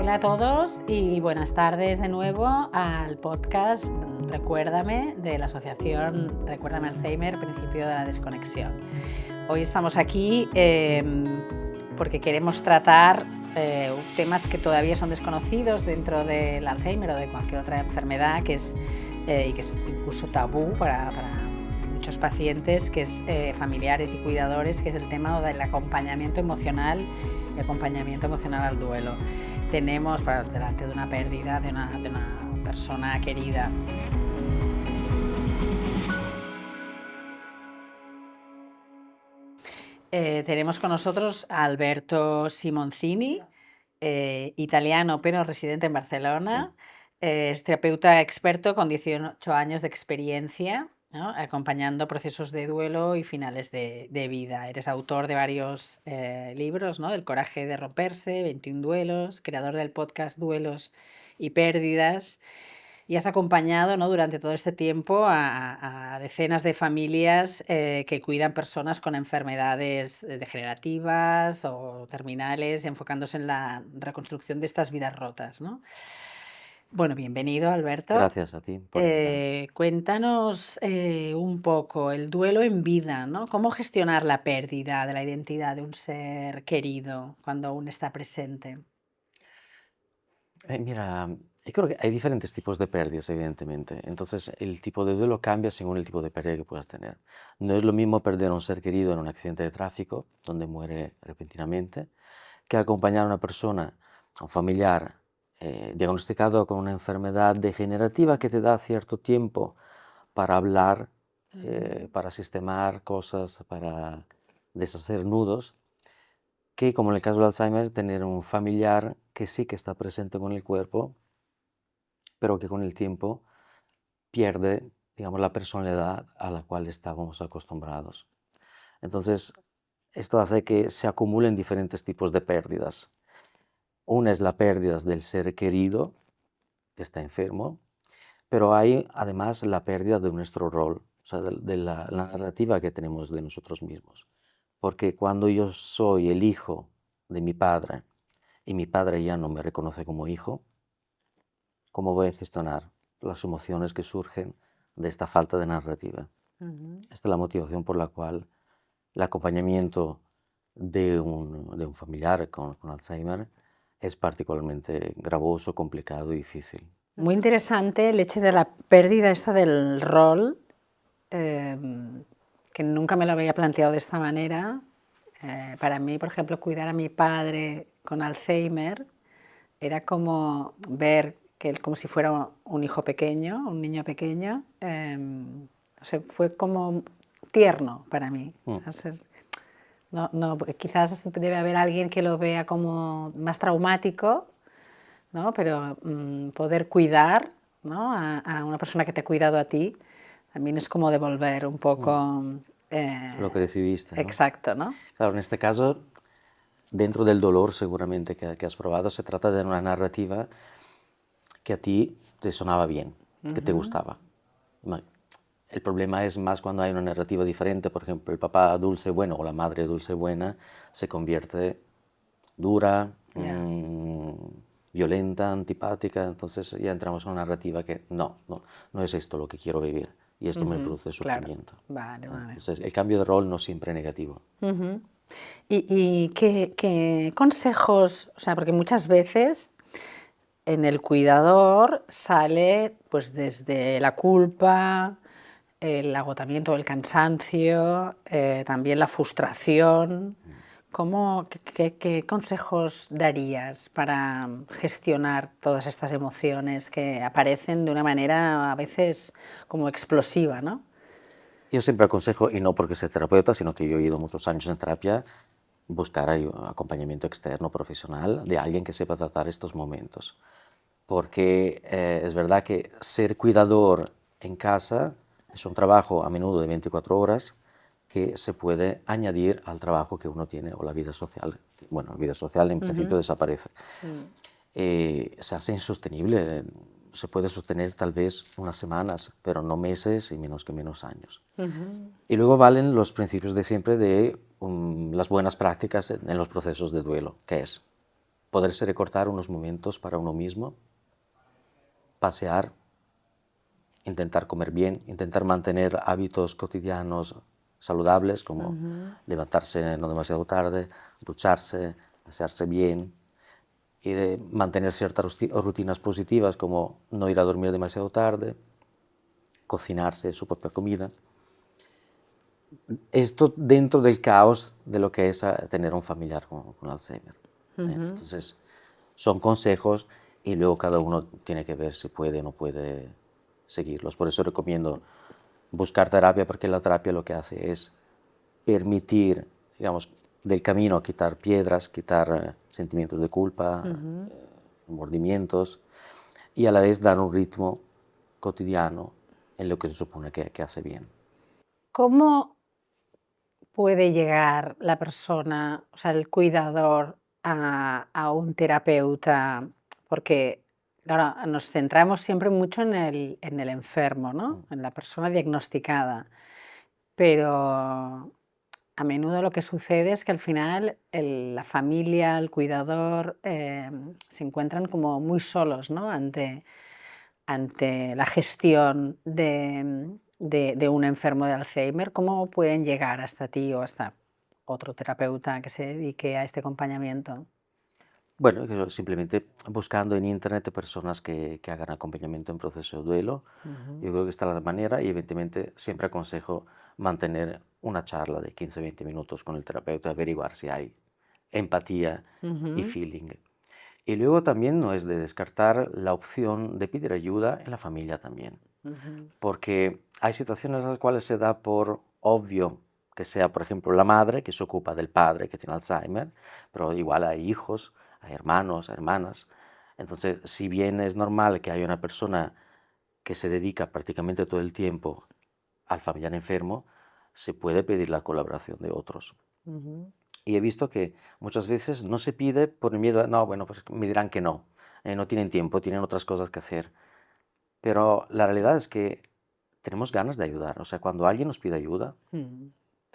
Hola a todos y buenas tardes de nuevo al podcast Recuérdame de la asociación Recuérdame Alzheimer, Principio de la Desconexión. Hoy estamos aquí porque queremos tratar temas que todavía son desconocidos dentro del Alzheimer o de cualquier otra enfermedad y que es incluso tabú para muchos pacientes, que es familiares y cuidadores, que es el tema del acompañamiento emocional y acompañamiento emocional al duelo. Tenemos delante de una pérdida de una persona querida. Tenemos con nosotros a Alberto Simoncini, italiano pero residente en Barcelona. Sí. Es terapeuta experto con 18 años de experiencia, ¿no? Acompañando procesos de duelo y finales de vida. Eres autor de varios libros, ¿no? El coraje de romperse, 21 duelos, creador del podcast Duelos y Pérdidas. Y has acompañado, ¿no?, durante todo este tiempo a decenas de familias que cuidan personas con enfermedades degenerativas o terminales, enfocándose en la reconstrucción de estas vidas rotas, ¿no? Bueno, bienvenido, Alberto. Gracias a ti por invitarme. Cuéntanos un poco el duelo en vida, ¿no? ¿Cómo gestionar la pérdida de la identidad de un ser querido cuando aún está presente? Mira, yo creo que hay diferentes tipos de pérdidas, evidentemente. Entonces, el tipo de duelo cambia según el tipo de pérdida que puedas tener. No es lo mismo perder a un ser querido en un accidente de tráfico, donde muere repentinamente, que acompañar a una persona, a un familiar, diagnosticado con una enfermedad degenerativa que te da cierto tiempo para hablar, para sistemar cosas, para deshacer nudos, que como en el caso del Alzheimer, tener un familiar que sí que está presente con el cuerpo, pero que con el tiempo pierde, digamos, la personalidad a la cual estábamos acostumbrados. Entonces, esto hace que se acumulen diferentes tipos de pérdidas. Una es la pérdida del ser querido, que está enfermo, pero hay además la pérdida de nuestro rol, o sea, de la narrativa que tenemos de nosotros mismos. Porque cuando yo soy el hijo de mi padre y mi padre ya no me reconoce como hijo, ¿cómo voy a gestionar las emociones que surgen de esta falta de narrativa? Esta es la motivación por la cual el acompañamiento de un familiar con Alzheimer es particularmente gravoso, complicado y difícil. Muy interesante el hecho de la pérdida esta del rol, que nunca me lo había planteado de esta manera. Para mí, por ejemplo, cuidar a mi padre con Alzheimer era como ver que él como si fuera un hijo pequeño, un niño pequeño. O sea, fue como tierno para mí. No, quizás debe haber alguien que lo vea como más traumático, ¿no? Pero poder cuidar, ¿no?, a una persona que te ha cuidado a ti también es como devolver un poco Lo que recibiste, ¿no? Exacto, ¿no? Claro, en este caso, dentro del dolor seguramente que has probado, se trata de una narrativa que a ti te sonaba bien, que te gustaba. El problema es más cuando hay una narrativa diferente, por ejemplo, el papá dulce bueno o la madre dulce buena se convierte dura, violenta, antipática, entonces ya entramos en una narrativa que no es esto lo que quiero vivir y esto me produce sufrimiento. Claro. Vale. Entonces el cambio de rol no siempre es negativo. ¿Y qué consejos, o sea, porque muchas veces en el cuidador sale pues desde la culpa, el agotamiento, el cansancio, también la frustración? ¿Qué consejos darías para gestionar todas estas emociones que aparecen de una manera a veces como explosiva, ¿no? Yo siempre aconsejo, y no porque sea terapeuta, sino que yo he ido muchos años en terapia, buscar acompañamiento externo, profesional, de alguien que sepa tratar estos momentos. Porque es verdad que ser cuidador en casa es un trabajo a menudo de 24 horas que se puede añadir al trabajo que uno tiene o la vida social. Bueno, la vida social en principio desaparece. Se hace insostenible. Se puede sostener tal vez unas semanas, pero no meses y menos años. Y luego valen los principios de siempre de las buenas prácticas en los procesos de duelo, que es poderse recortar unos momentos para uno mismo, pasear, intentar comer bien, intentar mantener hábitos cotidianos saludables, como Ujú. levantarse no demasiado tarde, ducharse, asearse bien, y mantener ciertas rutinas positivas, como no ir a dormir demasiado tarde, cocinarse su propia comida. Esto dentro del caos de lo que es tener un familiar con Alzheimer. Ujú. Entonces, son consejos y luego cada uno tiene que ver si puede o no puede seguirlos. Por eso recomiendo buscar terapia, porque la terapia lo que hace es permitir, digamos, del camino quitar piedras, quitar sentimientos de culpa, Ujú. remordimientos, y a la vez dar un ritmo cotidiano en lo que se supone que hace bien. ¿Cómo puede llegar la persona, o sea, el cuidador a un terapeuta? Porque, claro, nos centramos siempre mucho en el enfermo, ¿no? Mm. En la persona diagnosticada, pero a menudo lo que sucede es que al final la familia, el cuidador, se encuentran como muy solos, ¿no? Ante la gestión de un enfermo de Alzheimer. ¿Cómo pueden llegar hasta ti o hasta otro terapeuta que se dedique a este acompañamiento? Bueno, que simplemente buscando en internet personas que hagan acompañamiento en proceso de duelo. Ujú. Yo creo que está la manera y evidentemente siempre aconsejo mantener una charla de 15-20 minutos con el terapeuta, averiguar si hay empatía y Ujú. feeling. Y luego también no es de descartar la opción de pedir ayuda en la familia también, Ujú. porque hay situaciones en las cuales se da por obvio que sea, por ejemplo, la madre que se ocupa del padre que tiene Alzheimer, pero igual hay hijos, hay hermanos, hermanas. Entonces, si bien es normal que haya una persona que se dedica prácticamente todo el tiempo al familiar enfermo, se puede pedir la colaboración de otros. Ujú. Y he visto que muchas veces no se pide por el miedo a, no, bueno, pues me dirán que no, no tienen tiempo, tienen otras cosas que hacer. Pero la realidad es que tenemos ganas de ayudar. O sea, cuando alguien nos pide ayuda, Mm.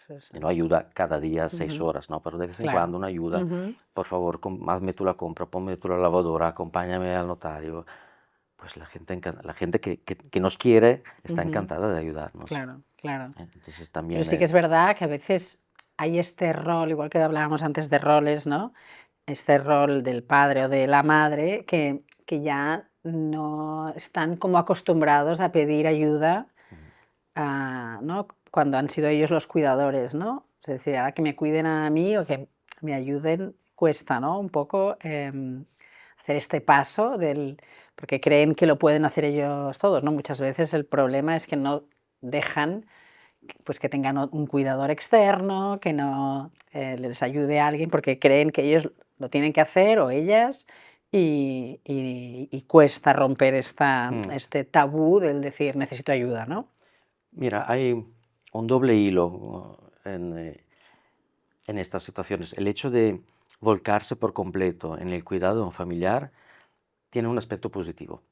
Sí, sí. y no ayuda cada día seis Ujú. horas, ¿no? Pero de vez en Claro. cuando una ayuda, Ujú. por favor, hazme tú la compra, ponme tú la lavadora, acompáñame al notario. Pues la gente que nos quiere está Ujú. encantada de ayudarnos. Claro, claro. Entonces Pero también, sí que es verdad que a veces hay este rol, igual que hablábamos antes de roles, ¿no? Este rol del padre o de la madre que ya no están como acostumbrados a pedir ayuda, ¿no? Cuando han sido ellos los cuidadores, ¿no? Es decir, ahora que me cuiden a mí o que me ayuden, cuesta, ¿no? Un poco hacer este paso porque creen que lo pueden hacer ellos todos, ¿no? Muchas veces el problema es que no dejan pues que tengan un cuidador externo, que no les ayude a alguien, porque creen que ellos lo tienen que hacer o ellas, y cuesta romper mm, este tabú del decir necesito ayuda, ¿no? mira, hay un doble hilo en estas situaciones. El hecho de volcarse por completo en el cuidado de un familiar tiene un aspecto positivo.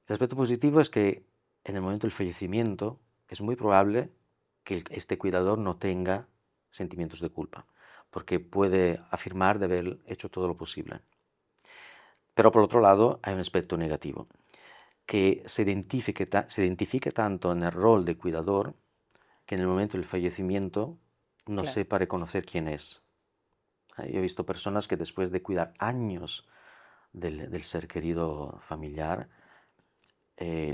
El aspecto positivo es que en el momento del fallecimiento es muy probable que este cuidador no tenga sentimientos de culpa, porque puede afirmar de haber hecho todo lo posible. Pero por otro lado, hay un aspecto negativo, que se identifique tanto en el rol de cuidador que en el momento del fallecimiento no Claro. sepa reconocer quién es. Yo he visto personas que después de cuidar años del ser querido familiar,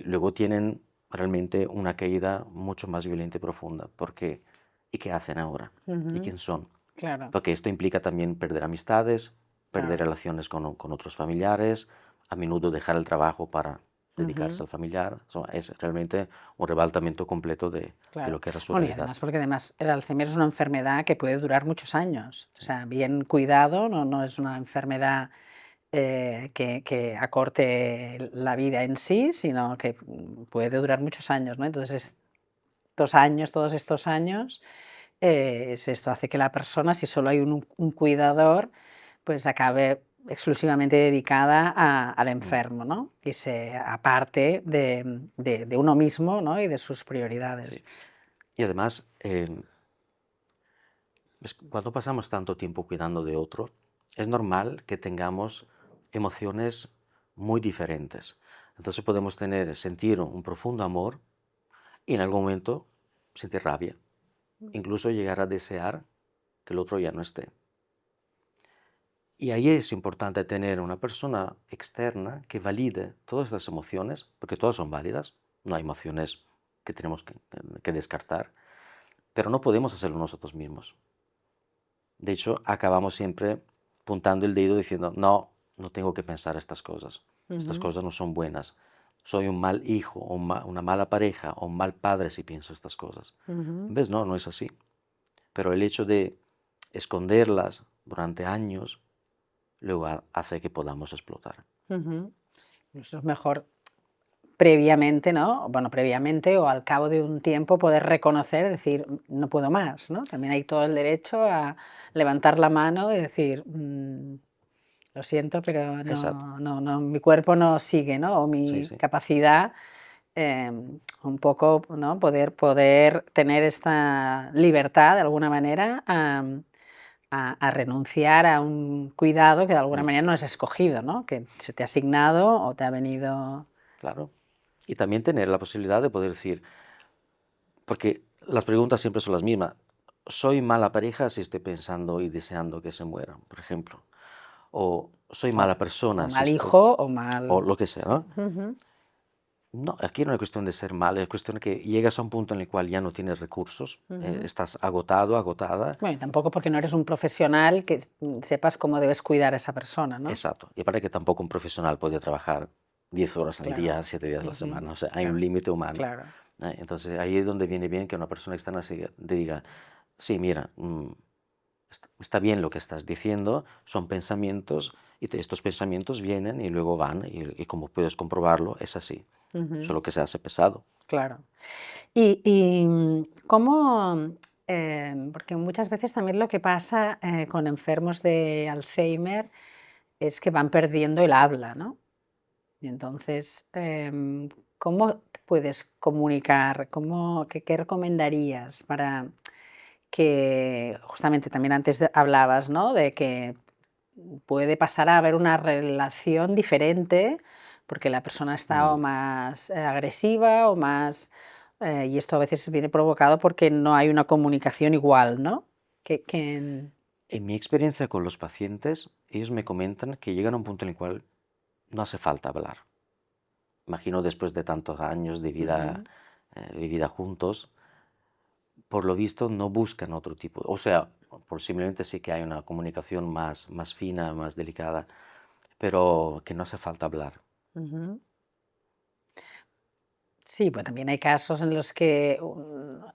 luego tienen realmente una caída mucho más violenta y profunda. Porque, ¿y qué hacen ahora? ¿Y Ujú. quién son? Claro, Porque esto implica también perder amistades, perder claro. relaciones con otros familiares, a menudo dejar el trabajo para dedicarse Ujú. al familiar. Es realmente un rebaltamiento completo de lo Claro. que era su Bueno, y realidad. además, porque además el Alzheimer es una enfermedad que puede durar muchos años. O Sí. sea, bien cuidado, no es una enfermedad que acorte la vida en sí, sino que puede durar muchos años, ¿no? Entonces, estos años, todos estos años, esto hace que la persona, si solo hay un cuidador, pues acabe exclusivamente dedicada al Mm, enfermo, ¿no? Y se aparte de uno mismo, ¿no? Y de sus sí. prioridades. Y además, cuando pasamos tanto tiempo cuidando de otro, es normal que tengamos emociones muy diferentes. Entonces podemos sentir un profundo amor y en algún momento sentir rabia, incluso llegar a desear que el otro ya no esté. Y ahí es importante tener una persona externa que valide todas estas emociones, porque todas son válidas, no hay emociones que tenemos que descartar, pero no podemos hacerlo nosotros mismos. De hecho, acabamos siempre puntando el dedo diciendo, no, no tengo que pensar estas Ujú, cosas no son buenas, soy un mal hijo, o una mala pareja, o un mal padre si pienso estas cosas. ujú, ¿Ves? No, no es así. Pero el hecho de esconderlas durante años luego hace que podamos explotar. ujú. Eso es mejor previamente, ¿no? Bueno, previamente o al cabo de un tiempo poder reconocer, decir: No puedo más", ¿no? También hay todo el derecho a levantar la mano y decir: lo siento, pero Exacto. no, mi cuerpo no sigue", ¿no? O Sí, mi sí. capacidad, un poco, ¿no? Poder tener esta libertad de alguna manera, a renunciar a un cuidado que de alguna Mm, manera no es escogido, ¿no? Que se te ha asignado o te ha venido. claro. Y también tener la posibilidad de poder decir, porque las preguntas siempre son las mismas. ¿Soy mala pareja si estoy pensando y deseando que se mueran, por ejemplo? ¿O soy O mala o persona si mal estoy... hijo o mal. o lo que sea, ¿no? Ujú. No, aquí no es cuestión de ser mal, es cuestión de que llegas a un punto en el cual ya no tienes recursos, Ujú. estás agotado, agotada. Bueno, y tampoco porque no eres un profesional que sepas cómo debes cuidar a esa persona, ¿no? Exacto. Y para que tampoco un profesional puede trabajar 10 horas al Claro. día, 7 días a la Ujú. semana. O sea, hay un Claro, límite humano. claro. Entonces ahí es donde viene bien que una persona externa te diga, sí, mira, está bien lo que estás diciendo, son pensamientos y estos pensamientos vienen y luego van y como puedes comprobarlo, es así, Ujú. solo que se hace pesado. Claro. ¿Cómo? Porque muchas veces también lo que pasa, con enfermos de Alzheimer es que van perdiendo el habla, ¿no? Y entonces, ¿cómo te puedes comunicar? ¿Qué recomendarías para que justamente también antes hablabas, ¿no? De que puede pasar a haber una relación diferente porque la persona está o Mm. más agresiva o más. Y esto a veces viene provocado porque no hay una comunicación igual, ¿no? Que. En mi experiencia con los pacientes, ellos me comentan que llegan a un punto en el cual no hace falta hablar. Imagino después de tantos años Ujú, vivida juntos, por lo visto no buscan otro tipo, o sea, posiblemente sí que hay una comunicación más fina, más delicada, pero que no hace falta hablar. ujú. Sí, pues también hay casos en los que, o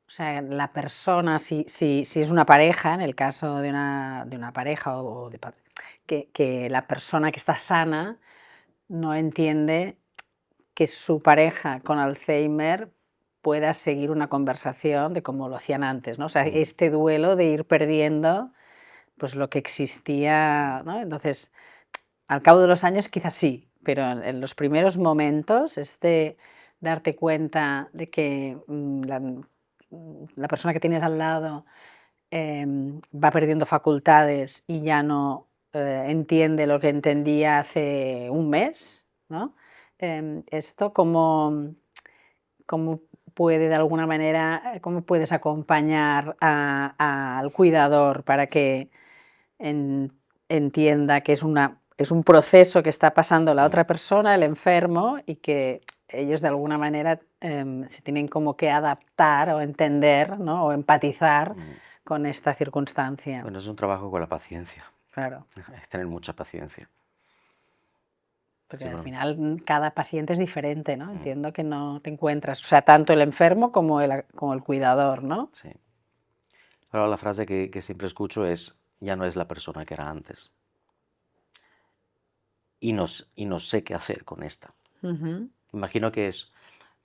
sea, la persona, si es una pareja, en el caso de una pareja o que la persona que está sana no entiende que su pareja con Alzheimer pueda seguir una conversación de como lo hacían antes, ¿no? O sea, Mm, este duelo de ir perdiendo, pues, lo que existía, ¿no? Entonces, al cabo de los años quizás sí, pero en los primeros momentos, darte cuenta de que, la persona que tienes al lado, va perdiendo facultades y ya no, entiende lo que entendía hace un mes, ¿no? Esto cómo puede de alguna manera, cómo puedes acompañar al cuidador para que en entienda que es un proceso que está pasando la mm, otra persona, el enfermo, y que ellos de alguna manera, se tienen como que adaptar o entender, ¿no? O empatizar mm. con esta circunstancia. Bueno, es un trabajo con la paciencia, Claro, hay que tener mucha paciencia. porque Sí, al bueno, final, cada paciente es diferente, ¿no? mm, Entiendo que no te encuentras, o sea, tanto el enfermo como el cuidador, ¿no? sí. Ahora la frase que siempre escucho es, ya no es la persona que era antes. Y no sé qué hacer con esta. Ujú. Imagino que es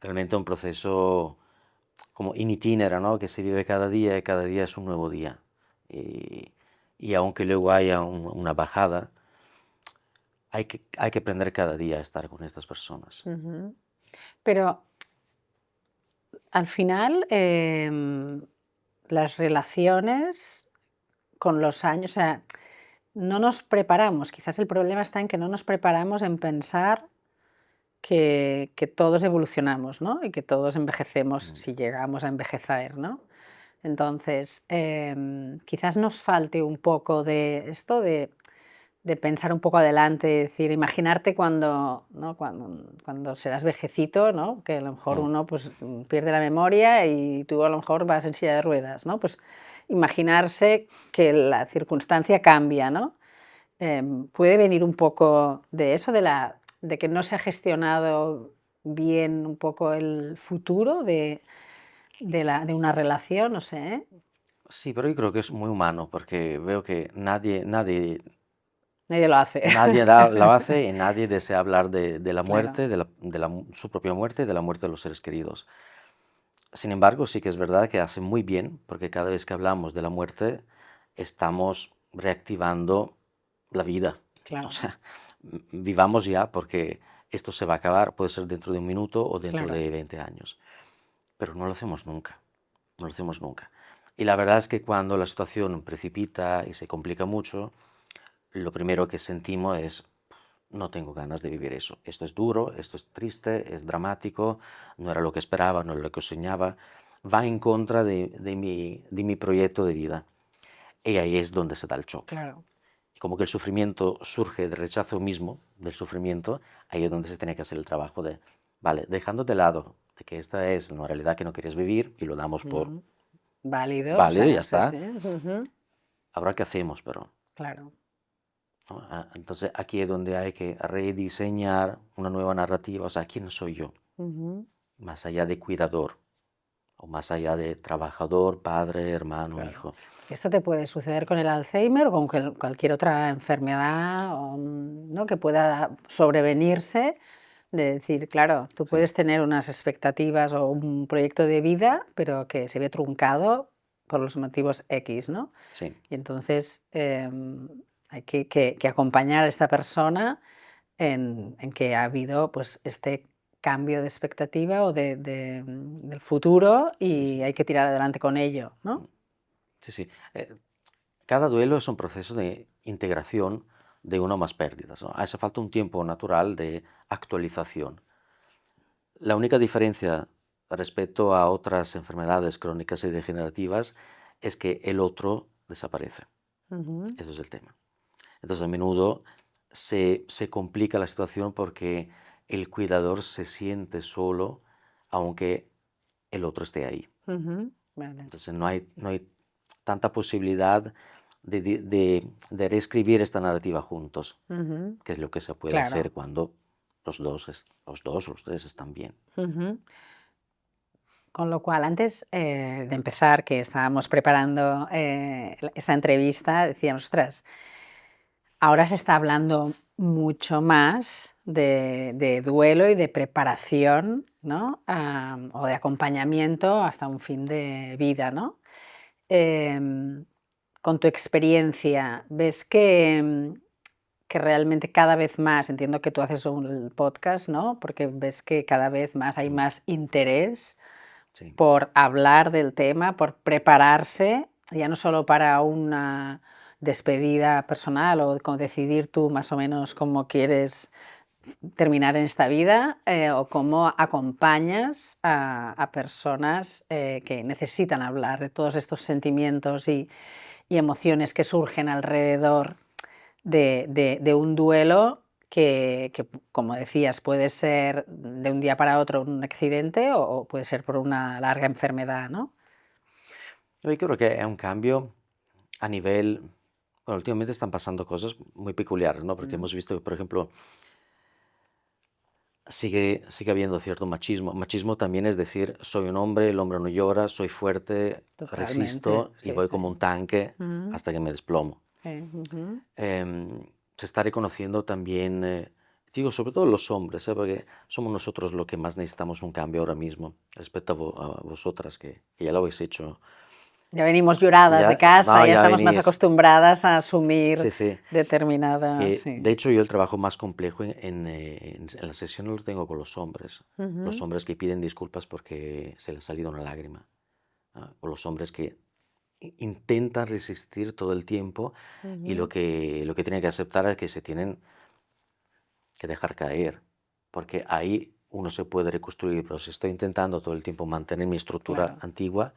realmente un proceso como in itinera, ¿no? Que se vive cada día y cada día es un nuevo día. Y, y aunque luego haya una bajada, hay que aprender cada día a estar con estas personas. Ujú. Pero al final, las relaciones con los años, o sea, no nos preparamos. Quizás el problema está en que no nos preparamos en pensar que todos evolucionamos, ¿no? Y que todos envejecemos Mm, si llegamos a envejecer, ¿no? Entonces, quizás nos falte un poco de esto de pensar un poco adelante, de decir, imaginarte cuando, ¿no? Cuando serás vejecito, ¿no? Que a lo mejor mm. uno pues, pierde la memoria y tú a lo mejor vas en silla de ruedas, ¿no? Pues imaginarse que la circunstancia cambia, ¿no? Puede venir un poco de eso, de que no se ha gestionado bien un poco el futuro de una relación, no sé, ¿eh? Sí, pero yo creo que es muy humano, porque veo que Nadie lo hace. nadie lo hace y nadie desea hablar de la Claro, muerte, su propia muerte y de la muerte de los seres queridos. Sin embargo, sí que es verdad que hace muy bien, porque cada vez que hablamos de la muerte, estamos reactivando la vida. O claro, sea, vivamos ya, porque esto se va a acabar, puede ser dentro de un minuto o dentro claro. de 20 años. Pero no lo hacemos nunca, no lo hacemos nunca. Y la verdad es que cuando la situación precipita y se complica mucho, lo primero que sentimos es, no tengo ganas de vivir eso. Esto es duro, esto es triste, es dramático, no era lo que esperaba, no era lo que soñaba, va en contra de mi proyecto de vida. Y ahí es donde se da el choque. Claro. Y como que el sufrimiento surge del rechazo mismo, del sufrimiento, ahí es donde se tiene que hacer el trabajo de, vale, dejando de lado de que esta es una realidad que no quieres vivir y lo damos por Ujú. Válido, o válido y ya sea, sí, está, sí. Ujú. ahora qué hacemos, pero... Claro. ¿no? Entonces aquí es donde hay que rediseñar una nueva narrativa, o sea, ¿quién soy yo? Ujú. Más allá de cuidador o más allá de trabajador, padre, hermano, Claro. hijo. Porque esto te puede suceder con el Alzheimer o con cualquier otra enfermedad, o, ¿no? Que pueda sobrevenirse. De decir, claro, tú Sí, puedes tener unas expectativas o un proyecto de vida, pero que se ve truncado por los motivos X, ¿no? sí, Y entonces, hay que acompañar a esta persona en que ha habido, pues, este cambio de expectativa o del futuro sí, y sí. hay que tirar adelante con ello, ¿no? Sí, sí. Cada duelo es un proceso de integración de una o más pérdidas, ¿no? Hace falta un tiempo natural de actualización. La única diferencia respecto a otras enfermedades crónicas y degenerativas es que el otro desaparece. Ujú. Eso es el tema. Entonces, a menudo se complica la situación porque el cuidador se siente solo, aunque el otro esté ahí. Ujú. Vale. Entonces, no hay tanta posibilidad de reescribir esta narrativa juntos, Ujú. que es lo que se puede hacer Claro. cuando los tres están bien. Ujú. Con lo cual, antes, de empezar, que estábamos preparando, esta entrevista, decíamos: "Ostras, ahora se está hablando mucho más de duelo y de preparación, ¿no? O de acompañamiento hasta un fin de vida, ¿no? Em, con tu experiencia, ¿ves que realmente cada vez más, entiendo que tú haces un podcast, ¿no? Porque ves que cada vez más hay Mm, más interés sí, por hablar del tema, por prepararse, ya no solo para una despedida personal o con decidir tú más o menos cómo quieres terminar en esta vida, o cómo acompañas a personas que necesitan hablar de todos estos sentimientos y emociones que surgen alrededor de un duelo que, como decías, puede ser de un día para otro un accidente o puede ser por una larga enfermedad, ¿no? yo creo que es un cambio a nivel, bueno, últimamente están pasando cosas muy peculiares, ¿no? Porque Mm, hemos visto que, por ejemplo, sigue habiendo cierto machismo. Machismo también es decir, soy un hombre, el hombre no llora, soy fuerte, totalmente, resisto y sí, voy sí. como un tanque Mm, hasta que me desplomo. ujú. Se está reconociendo también, digo, sobre todo los hombres, porque somos nosotros los que más necesitamos un cambio ahora mismo respecto a vosotras, que ya lo habéis hecho. Ya venimos lloradas de casa, No, ya ya estamos más venís. acostumbradas a asumir Sí, sí. determinadas, De sí. hecho, yo el trabajo más complejo en las sesiones lo tengo con los hombres. Los Ujú. hombres que piden disculpas porque se les ha salido una lágrima. O los hombres que intentan resistir todo el tiempo y Ujú. lo que tienen que aceptar es que se tienen que dejar caer, porque ahí uno se puede reconstruir, pero si estoy intentando todo el tiempo mantener mi estructura Claro, antigua,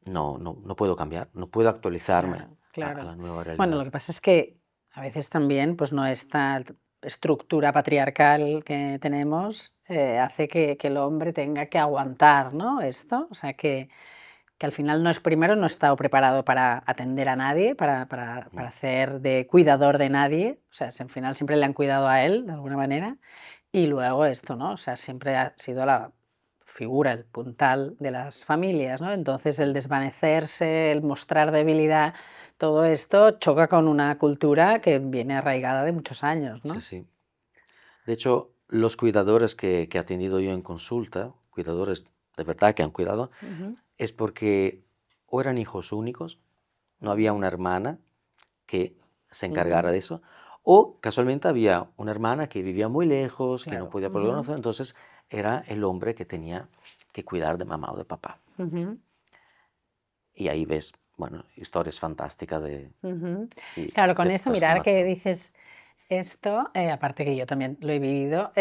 no puedo cambiar, no puedo actualizarme claro, a claro. la nueva Bueno, realidad. lo que pasa es que a veces también, pues no esta estructura patriarcal que tenemos hace que el hombre tenga que aguantar, ¿no? Esto, o sea que al final no es primero, no ha estado preparado para atender a nadie, para Mm, hacer de cuidador de nadie, o sea, al final siempre le han cuidado a él de alguna manera, y luego esto, ¿no? O sea, siempre ha sido la figura, el puntal de las familias, ¿no? Entonces el desvanecerse, el mostrar debilidad, todo esto choca con una cultura que viene arraigada de muchos años, sí, ¿no? sí. De hecho, los cuidadores que he atendido yo en consulta, cuidadores de verdad que han cuidado, Ujú, es porque o eran hijos únicos, no había ujú, una hermana que se encargara ujú, de eso, o casualmente había una hermana que vivía muy lejos, que no claro. podía por alguna Ujú, razón, entonces era el hombre que tenía que cuidar de mamá o de papá. ujú. Y ahí ves, bueno, historias fantásticas Ujú. y Claro, con de esto, mirar que transformación. dices esto, aparte que yo también lo he vivido,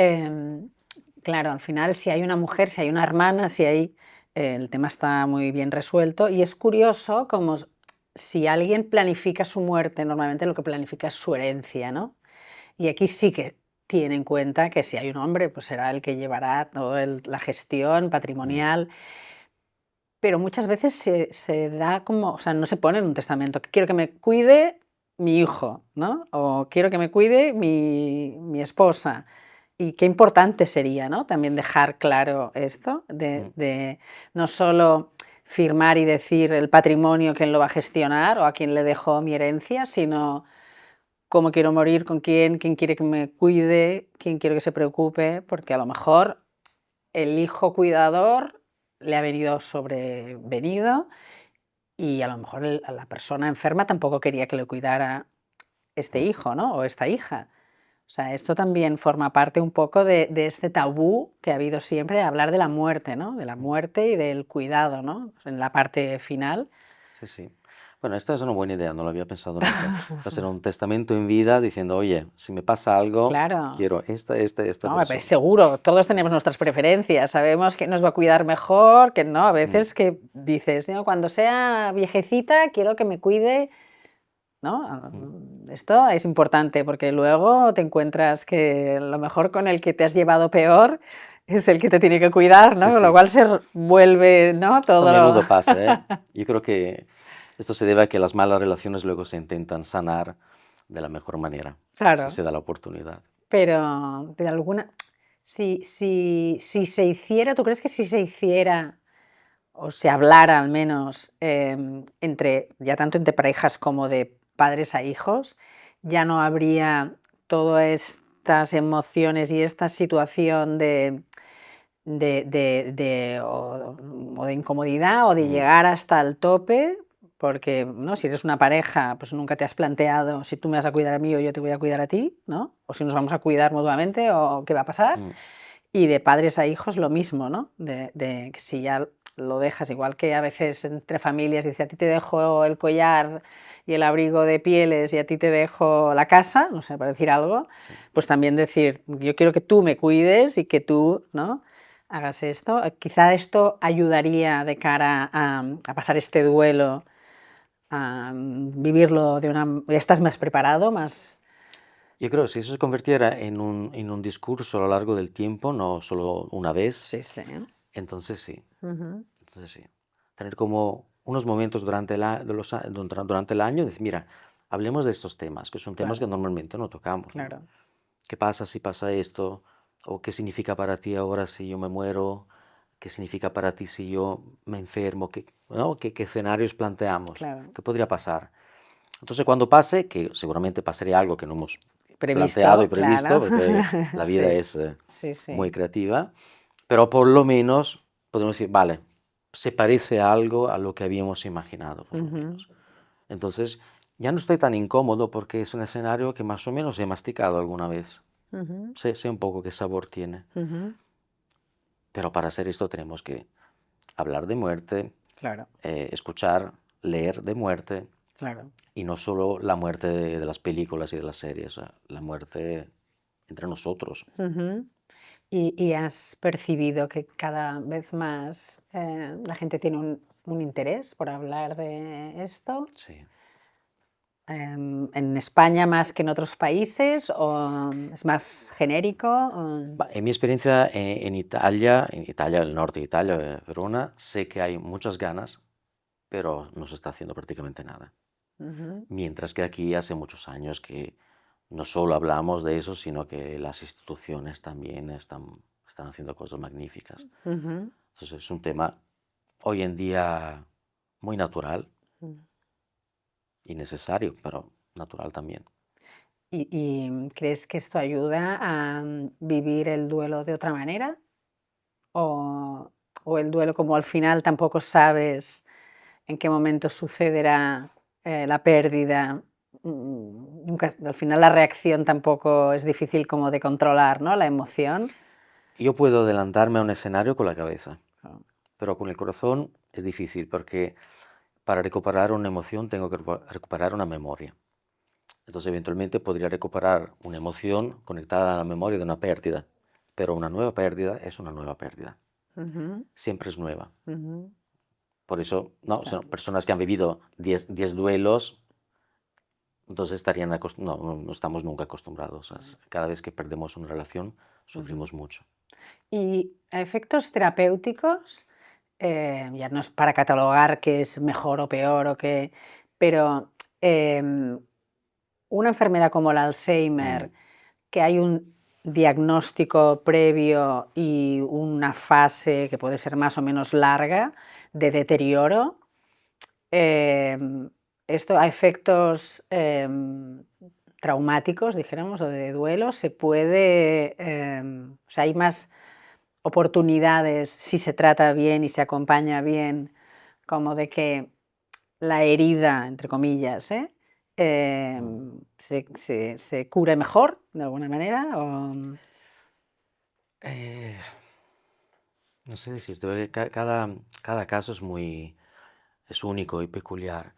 claro, al final si hay una mujer, si hay una hermana, si hay, el tema está muy bien resuelto y es curioso como si alguien planifica su muerte, normalmente lo que planifica es su herencia, ¿no? Y aquí sí que tiene en cuenta que si hay un hombre, pues será el que llevará toda la gestión Mm, patrimonial, pero muchas veces se da como, o sea, no se pone en un testamento, que quiero que me cuide mi hijo, ¿no? O quiero que me cuide mi esposa. Y qué importante sería, ¿no? También dejar claro esto, mm. de no solo firmar y decir el patrimonio, quién lo va a gestionar o a quién le dejo mi herencia, sino cómo quiero morir, con quién quiere que me cuide, quién quiere que se preocupe, porque a lo mejor el hijo cuidador le ha venido sobrevenido y a lo mejor la persona enferma tampoco quería que le cuidara este Mm. hijo, ¿no? O esta hija. O sea, esto también forma parte un poco de este tabú que ha habido siempre de hablar de la muerte, ¿no? De la muerte y del cuidado, ¿no? En la parte final. Sí, sí. Bueno, esta es una buena idea, no lo había pensado nunca. Hacer un testamento en vida diciendo, oye, si me pasa algo, Claro. quiero esta No, pues persona. seguro, todos tenemos nuestras preferencias, sabemos que nos va a cuidar mejor, que no, a Mm, veces que dices, no, cuando sea viejecita quiero que me cuide, ¿no? mm. Esto es importante porque luego te encuentras que lo mejor con el que te has llevado peor es el que te tiene que cuidar, ¿no? Sí, Con lo sí. cual se vuelve, ¿no? Esto a Todo lo... menudo pasa, ¿eh? Yo creo que esto se debe a que las malas relaciones luego se intentan sanar de la mejor manera, si Claro, se da la oportunidad. pero de alguna... Si se hiciera, ¿tú crees que si se hiciera o se hablara al menos, entre ya tanto entre parejas como de padres a hijos, ya no habría todas estas emociones y esta situación de incomodidad o de Mm, llegar hasta el tope, porque, ¿no? Si eres una pareja, pues nunca te has planteado si tú me vas a cuidar a mí o yo te voy a cuidar a ti, ¿no? O si nos vamos a cuidar mutuamente o qué va a pasar. mm, Y de padres a hijos lo mismo, ¿no? De que si ya lo dejas, igual que a veces entre familias dice, a ti te dejo el collar y el abrigo de pieles y a ti te dejo la casa, no sé, para decir algo, sí. pues también decir, yo quiero que tú me cuides y que tú, ¿no? Hagas esto. Quizá esto ayudaría de cara a pasar este duelo, a vivirlo de una... Ya estás más preparado, más... Yo creo que si eso se convirtiera en un discurso a lo largo del tiempo, no solo una vez, Sí, sí. entonces sí, Ujú. entonces sí. Tener como unos momentos durante durante el año, decir, mira, hablemos de estos temas, que son temas que Claro, normalmente no tocamos, ¿no? claro. ¿Qué pasa si pasa esto? ¿O qué significa para ti ahora si yo me muero? ¿Qué significa para ti si yo me enfermo? ¿Qué, no? ¿Qué escenarios planteamos? Claro, ¿Qué podría pasar? Entonces, cuando pase, que seguramente pasaría algo que no hemos planteado y previsto, previsto, claro. porque la vida Sí, es sí, muy sí. creativa, pero por lo menos podemos decir, vale, se parece a algo a lo que habíamos imaginado, por lo Ujú, menos. Entonces, ya no estoy tan incómodo porque es un escenario que más o menos he masticado alguna vez. ujú, Sé un poco qué sabor tiene. ujú. Pero para hacer esto tenemos que hablar de muerte, Claro, escuchar leer de muerte Claro. y no solo la muerte de las películas y de las series, la muerte entre nosotros. Ujú. ¿Y has percibido que cada vez más la gente tiene un interés por hablar de esto? Sí. ¿En España más que en otros países o es más genérico? En mi experiencia en Italia, el norte de Italia, Verona, sé que hay muchas ganas, pero no se está haciendo prácticamente nada. Ujú, Mientras que aquí hace muchos años que no solo hablamos de eso, sino que las instituciones también están haciendo cosas magníficas. ujú, Entonces es un tema hoy en día muy natural mm. y necesario, pero natural también. ¿Y crees que esto ayuda a vivir el duelo de otra manera? ¿O, o el duelo como al final tampoco sabes en qué momento sucederá la pérdida? Nunca, al final la reacción tampoco es difícil como de controlar, ¿no? La emoción. Yo puedo adelantarme a un escenario con la cabeza, Ah, pero con el corazón es difícil porque para recuperar una emoción tengo que recuperar una memoria. Entonces, eventualmente podría recuperar una emoción conectada a la memoria de una pérdida, pero una nueva pérdida es una nueva pérdida. ujú, Siempre es nueva. ujú, Por eso, no, son claro. personas que han vivido 10 duelos, entonces estarían no estamos nunca acostumbrados. Cada vez que perdemos una relación, Ujú. sufrimos mucho. Y a efectos terapéuticos, ya no es para catalogar qué es mejor o peor o qué, pero em, una enfermedad como el Mm. Alzheimer, que hay un diagnóstico previo y una fase que puede ser más o menos larga de deterioro, em, esto a efectos traumáticos, dijéramos, o de duelo, se puede, o sea, hay más oportunidades, si se trata bien y se acompaña bien, como de que la herida, entre comillas, Mm. se cure mejor, de alguna manera, o Eh, no sé decirte, porque cada caso es único y peculiar.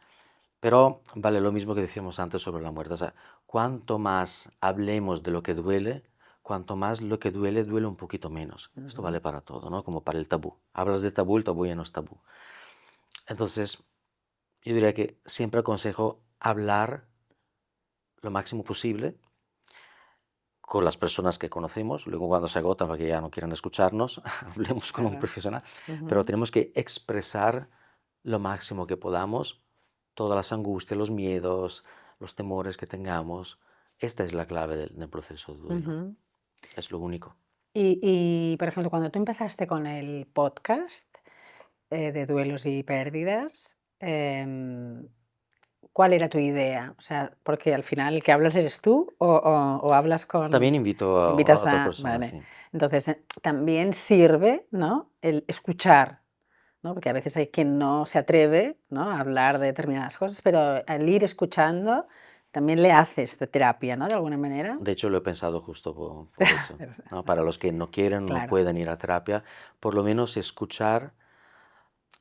Pero vale lo mismo que decíamos antes sobre la muerte. O sea, cuanto más hablemos de lo que duele, cuanto más lo que duele duele un poquito menos. Esto ujú, vale para todo, ¿no? Como para el tabú. Hablas de tabú, el tabú ya no es tabú. Entonces, yo diría que siempre aconsejo hablar lo máximo posible con las personas que conocemos. Luego, cuando se agotan para que ya no quieran escucharnos, hablemos con un claro, profesional. Pero ujú, tenemos que expresar lo máximo que podamos todas las angustias, los miedos, los temores que tengamos. Esta es la clave del proceso de duelo. ujú. Es lo único. Por ejemplo, cuando tú empezaste con el podcast, de duelos y pérdidas, ¿cuál era tu idea? O sea, porque al final el que hablas eres tú o hablas También con invito a invitas otra a persona, vale. sí. Entonces, también sirve, ¿no?, el escuchar, ¿no? Porque a veces hay quien no se atreve, ¿no?, a hablar de determinadas cosas, pero al ir escuchando también le haces de terapia, ¿no?, de alguna manera. De hecho, lo he pensado justo por eso, ¿no? Para los que no quieren o no Claro, pueden ir a terapia, por lo menos escuchar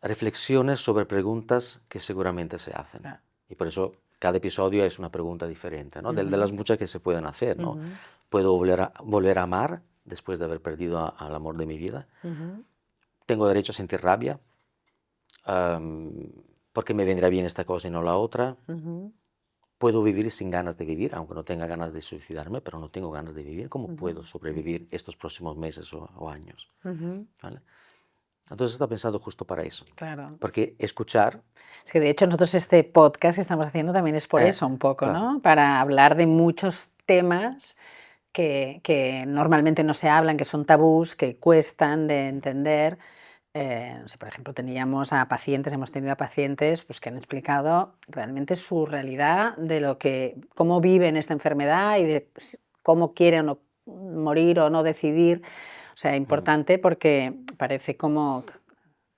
reflexiones sobre preguntas que seguramente se hacen. claro. Y por eso cada episodio es una pregunta diferente, ¿no? De Ujú, las muchas que se pueden hacer, ¿no? ujú, ¿Puedo volver a amar después de haber perdido al amor de mi vida? ujú, ¿Tengo derecho a sentir rabia? ¿Por qué me vendrá bien esta cosa y no la otra? ujú, ¿Puedo vivir sin ganas de vivir, aunque no tenga ganas de suicidarme, pero no tengo ganas de vivir? ¿Cómo ujú, puedo sobrevivir estos próximos meses o años? ujú. ¿Vale? Entonces está pensado justo para eso. Claro. Porque escuchar, Es que de hecho nosotros este podcast que estamos haciendo también es por eso un poco, claro, ¿no? Para hablar de muchos temas que normalmente no se hablan, que son tabús, que cuestan de entender. No sé, por ejemplo, teníamos a pacientes, hemos tenido a pacientes pues, que han explicado realmente su realidad de lo que, cómo viven esta enfermedad y de cómo quieren morir o no decidir. O sea, mm, importante porque parece como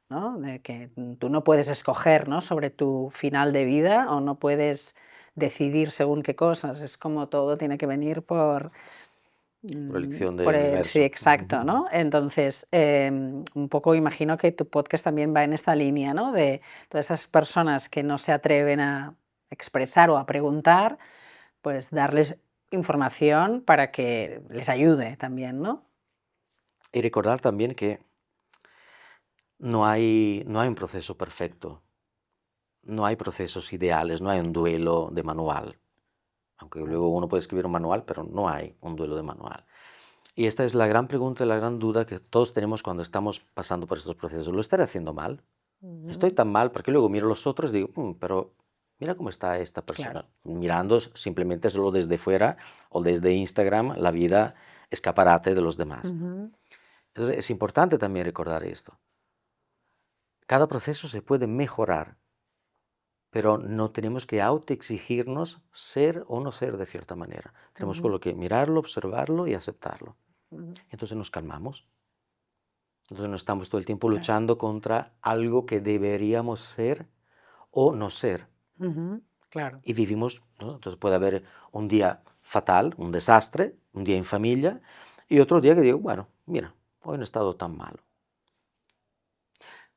¿no? De que tú no puedes escoger, ¿no? Sobre tu final de vida o no puedes decidir según qué cosas. Es como todo tiene que venir por por elección Por del el sí, universo. exacto, ¿no? Entonces, un poco imagino que tu podcast también va en esta línea, ¿no? De todas esas personas que no se atreven a expresar o a preguntar, pues darles información para que les ayude también, ¿no? Y recordar también que no hay un proceso perfecto, no hay procesos ideales, no hay un duelo de manual. Aunque Claro. luego uno puede escribir un manual, pero no hay un duelo de manual. Y esta es la gran pregunta y la gran duda que todos tenemos cuando estamos pasando por estos procesos. ¿Lo estaré haciendo mal? Estoy Ujú. tan mal porque luego miro a los otros y digo, pero mira cómo está esta Claro. persona. Mirando simplemente solo desde fuera o desde Instagram la vida escaparate de los demás. Ujú, Entonces es importante también recordar esto. Cada proceso se puede mejorar, pero no tenemos que autoexigirnos ser o no ser de cierta manera. Tenemos ujú, solo que mirarlo, observarlo y aceptarlo. ujú. Entonces nos calmamos. Entonces no estamos todo el tiempo Claro. luchando contra algo que deberíamos ser o no ser. Ujú, claro. Y vivimos, ¿no? Entonces puede haber un día fatal, un desastre, un día en familia, y otro día que digo, bueno, mira, hoy no he estado tan malo.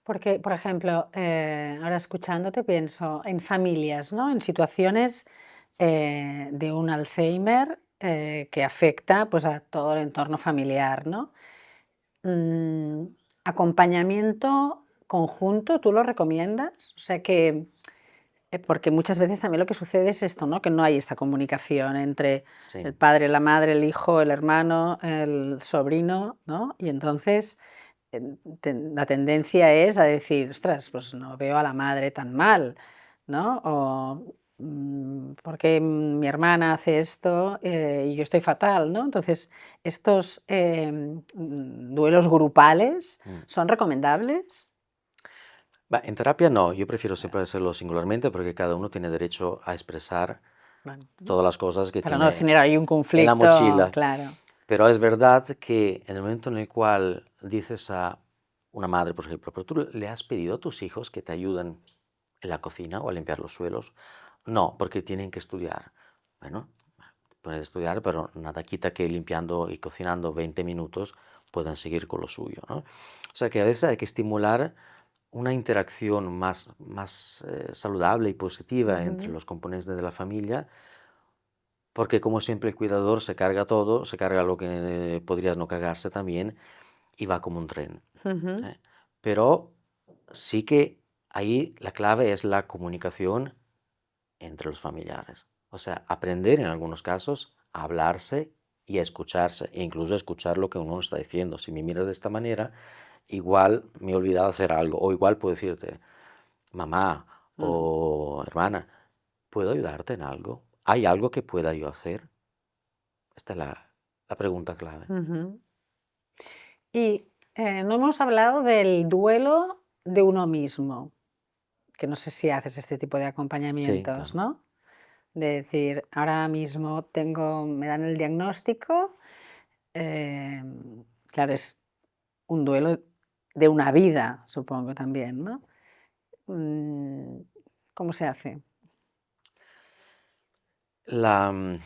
Porque, por ejemplo, ahora escuchándote pienso en familias, ¿no? En situaciones de un Alzheimer que afecta pues, a todo el entorno familiar, ¿no? Mm, Acompañamiento conjunto, ¿tú lo recomiendas? O sea que, porque muchas veces también lo que sucede es esto, ¿no? Que no hay esta comunicación entre Sí. el padre, la madre, el hijo, el hermano, el sobrino, ¿no? Y entonces la tendencia es a decir, ostras, pues no veo a la madre tan mal, ¿no? O ¿por qué mi hermana hace esto y yo estoy fatal, ¿no? Entonces, estos duelos grupales Mm. son recomendables. En terapia no, yo prefiero Claro, siempre hacerlo singularmente porque cada uno tiene derecho a expresar bueno, todas las cosas que para no tiene generar ahí un en la conflicto, mochila. claro. Pero es verdad que en el momento en el cual dices a una madre, por ejemplo, pero tú le has pedido a tus hijos que te ayuden en la cocina o a limpiar los suelos. No, porque tienen que estudiar. Bueno, pueden estudiar, pero nada quita que limpiando y cocinando 20 minutos puedan seguir con lo suyo, ¿no? O sea que a veces hay que estimular una interacción más saludable y positiva entre Ujú, los componentes de la familia, porque como siempre el cuidador se carga todo, se carga lo que podría no cargarse también y va como un tren. ¿Sí? ujú, Pero sí que ahí la clave es la comunicación entre los familiares. O sea, aprender en algunos casos a hablarse y a escucharse, e incluso a escuchar lo que uno está diciendo. Si me miras de esta manera, igual me he olvidado hacer algo, o igual puedo decirte, mamá mm, o hermana, ¿puedo ayudarte en algo? ¿Hay algo que pueda yo hacer? Esta es la pregunta clave. ujú. Y no hemos hablado del duelo de uno mismo. Que no sé si haces este tipo de Sí, acompañamientos, claro. ¿no? De decir, ahora mismo me dan el diagnóstico, claro, es un duelo de una vida, supongo también, ¿no? Mm, ¿Cómo se hace? La, mm,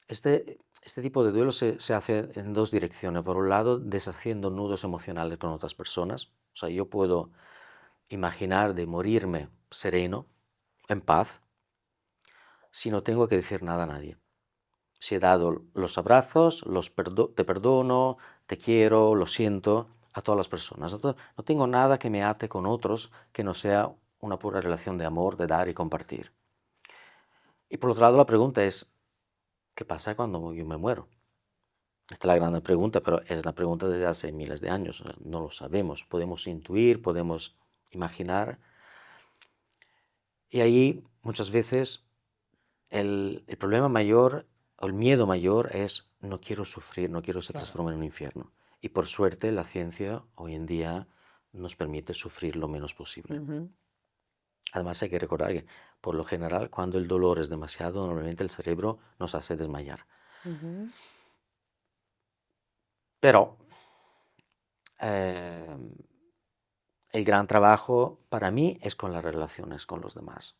este tipo de duelo se hace en dos direcciones. Por un lado, deshaciendo nudos emocionales con otras personas. O sea, yo puedo imaginar de morirme sereno, en paz, si no tengo que decir nada a nadie. Si he dado los abrazos, te perdono, te quiero, lo siento a todas las personas. Entonces, no tengo nada que me ate con otros que no sea una pura relación de amor, de dar y compartir. Y por otro lado, la pregunta es, ¿qué pasa cuando yo me muero? Esta es la gran pregunta, pero es la pregunta desde hace miles de años. O sea, no lo sabemos. Podemos intuir, podemos imaginar. Y ahí muchas veces el problema mayor o el miedo mayor es no quiero sufrir, no quiero que se Claro. transforme en un infierno. Y por suerte la ciencia hoy en día nos permite sufrir lo menos posible. Ujú, Además hay que recordar que por lo general cuando el dolor es demasiado, normalmente el cerebro nos hace desmayar. ujú. Pero eh, el gran trabajo para mí es con las relaciones con los demás.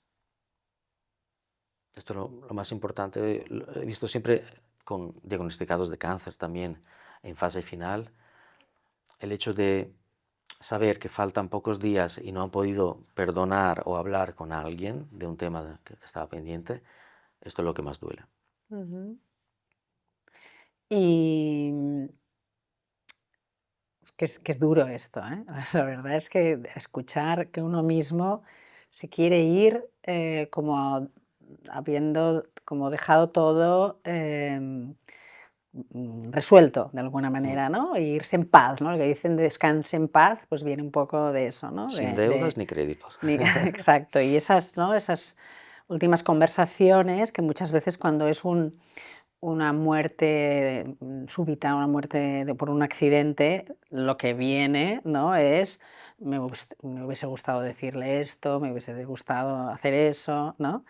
Esto es lo más importante. He visto siempre con diagnosticados de cáncer también en fase final, el hecho de saber que faltan pocos días y no han podido perdonar o hablar con alguien de un tema que estaba pendiente, esto es lo que más duele. Ujú. Y que es duro esto, ¿eh? La verdad es que escuchar que uno mismo se quiere ir, como habiendo como dejado todo, resuelto de alguna Mm. manera, ¿no? E irse en paz, ¿no? Lo que dicen de descanse en paz, pues viene un poco de eso, ¿no? Sin deudas ni créditos. Exacto, y esas, ¿no? Esas últimas conversaciones que muchas veces cuando es una muerte, súbita, una muerte por un accidente, lo que viene, ¿no? Es, me hubiese gustado decirle esto, me hubiese gustado hacer eso, ¿no?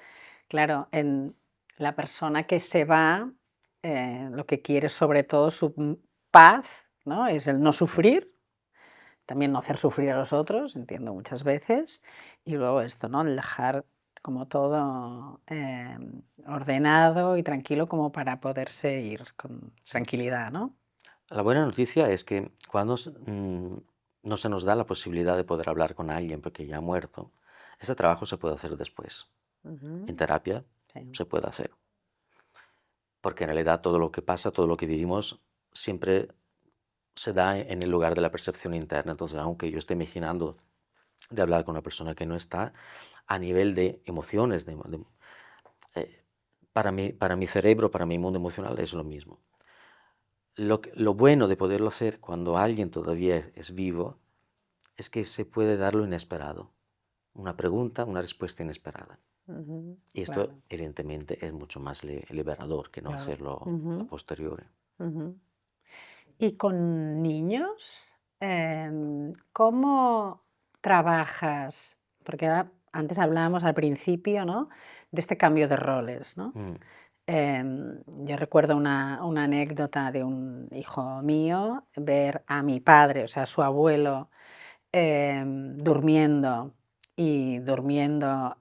Claro, en la persona que se va, lo que quiere sobre todo su paz, ¿no? Es el no Sí. sufrir, también no hacer sufrir a los otros, entiendo muchas veces, y luego esto, ¿no? El dejar como todo ordenado y tranquilo como para poderse ir con Sí. tranquilidad, ¿no? La buena noticia es que cuando no se nos da la posibilidad de poder hablar con alguien porque ya ha muerto, ese trabajo se puede hacer después. En Ujú, terapia sí. se puede hacer. Porque en realidad todo lo que pasa, todo lo que vivimos, siempre se da en el lugar de la percepción interna. Entonces, aunque yo esté imaginando de hablar con una persona que no está, a nivel de emociones, eh, para mi cerebro, para mi mundo emocional es lo mismo. Lo bueno de poderlo hacer cuando alguien todavía es vivo es que se puede dar lo inesperado. Una pregunta, una respuesta inesperada. Ujú, Y esto, claro, evidentemente, es mucho más liberador que no claro. hacerlo a Ujú, posteriori. ujú. Y con niños, ¿cómo trabajas? Porque ahora, antes hablábamos al principio, ¿no? De este cambio de roles, ¿no? Mm, Yo recuerdo una anécdota de un hijo mío, ver a mi padre, o sea, su abuelo, durmiendo y durmiendo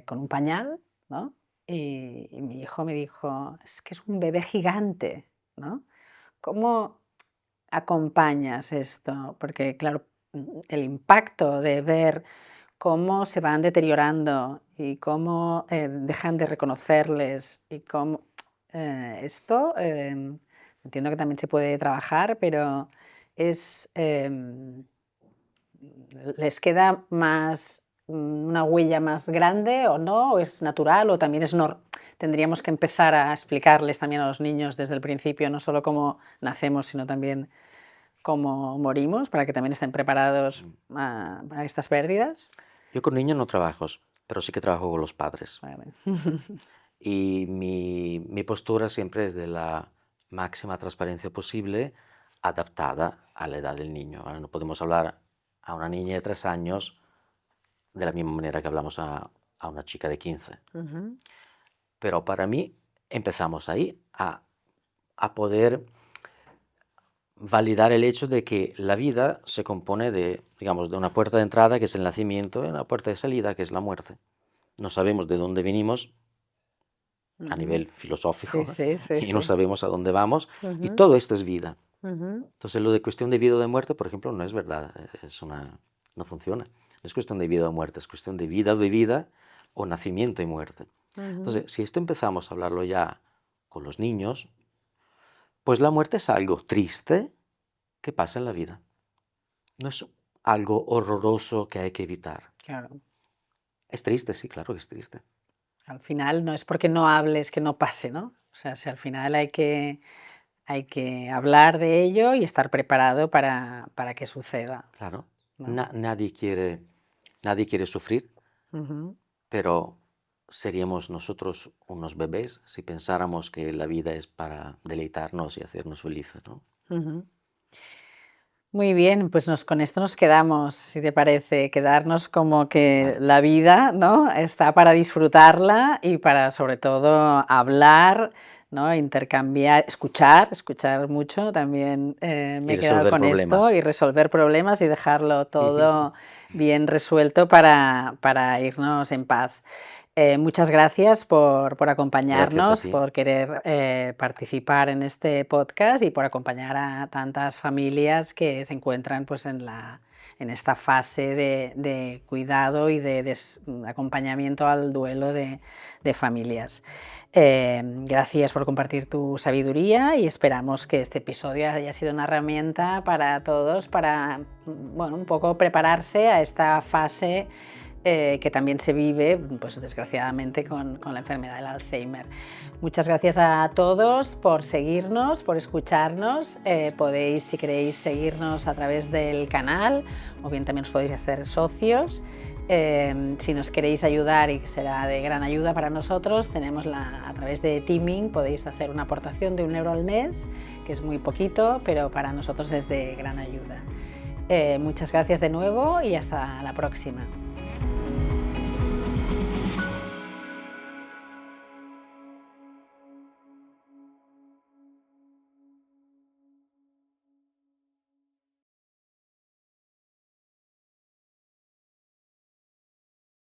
con un pañal, ¿no? Y mi hijo me dijo, es que es un bebé gigante, ¿no? ¿Cómo acompañas esto? Porque, claro, el impacto de ver cómo se van deteriorando y cómo, dejan de reconocerles y cómo, esto, entiendo que también se puede trabajar, pero es, ¿les queda más, una huella más grande o no? ¿O es natural o también es tendríamos que empezar a explicarles también a los niños desde el principio, no solo cómo nacemos, sino también cómo morimos, para que también estén preparados mm. a estas pérdidas? Yo con niños no trabajo, pero sí que trabajo con los padres. Vale. Y mi postura siempre es de la máxima transparencia posible, adaptada a la edad del niño. Ahora, no podemos hablar a una niña de 3 años de la misma manera que hablamos a una chica de 15. Ujú, Pero para mí empezamos ahí a poder validar el hecho de que la vida se compone de, digamos, de una puerta de entrada, que es el nacimiento, y una puerta de salida, que es la muerte. No sabemos de dónde venimos a ujú. nivel filosófico Sí, sí, sí, y no sí. sabemos a dónde vamos, y Ujú, todo esto es vida. ujú, Entonces, lo de cuestión de vida o de muerte, por ejemplo, no es verdad, no funciona. No es cuestión de vida o muerte, es cuestión de vida o nacimiento y muerte. ujú. Entonces, si esto empezamos a hablarlo ya con los niños, pues la muerte es algo triste que pasa en la vida. No es algo horroroso que hay que evitar. Claro. Es triste, sí, claro que es triste. Al final no es porque no hables que no pase, ¿no? O sea, si al final hay que hablar de ello y estar preparado para que suceda, Claro, ¿no? nadie quiere sufrir, Ujú, pero seríamos nosotros unos bebés si pensáramos que la vida es para deleitarnos y hacernos felices, ¿no? ujú. Muy bien, pues con esto nos quedamos, si te parece, quedarnos como que Vale. la vida, ¿no? Está para disfrutarla y para, sobre todo, hablar, ¿no? Intercambiar, escuchar mucho. También me Y he quedado resolver con esto problemas. y resolver problemas y dejarlo todo bien resuelto para irnos en paz. Muchas gracias por Gracias a acompañarnos, ti. por querer participar en este podcast y por acompañar a tantas familias que se encuentran pues, en esta fase de cuidado y de acompañamiento al duelo de familias. Gracias por compartir tu sabiduría y esperamos que este episodio haya sido una herramienta para todos para, bueno, un poco prepararse a esta fase que también se vive, pues desgraciadamente, con la enfermedad del Alzheimer. Muchas gracias a todos por seguirnos, por escucharnos. Podéis, si queréis, seguirnos a través del canal o bien también os podéis hacer socios. Si nos queréis ayudar, y que será de gran ayuda para nosotros, tenemos a través de Teaming podéis hacer una aportación de €1 al mes, que es muy poquito, pero para nosotros es de gran ayuda. Muchas gracias de nuevo y hasta la próxima.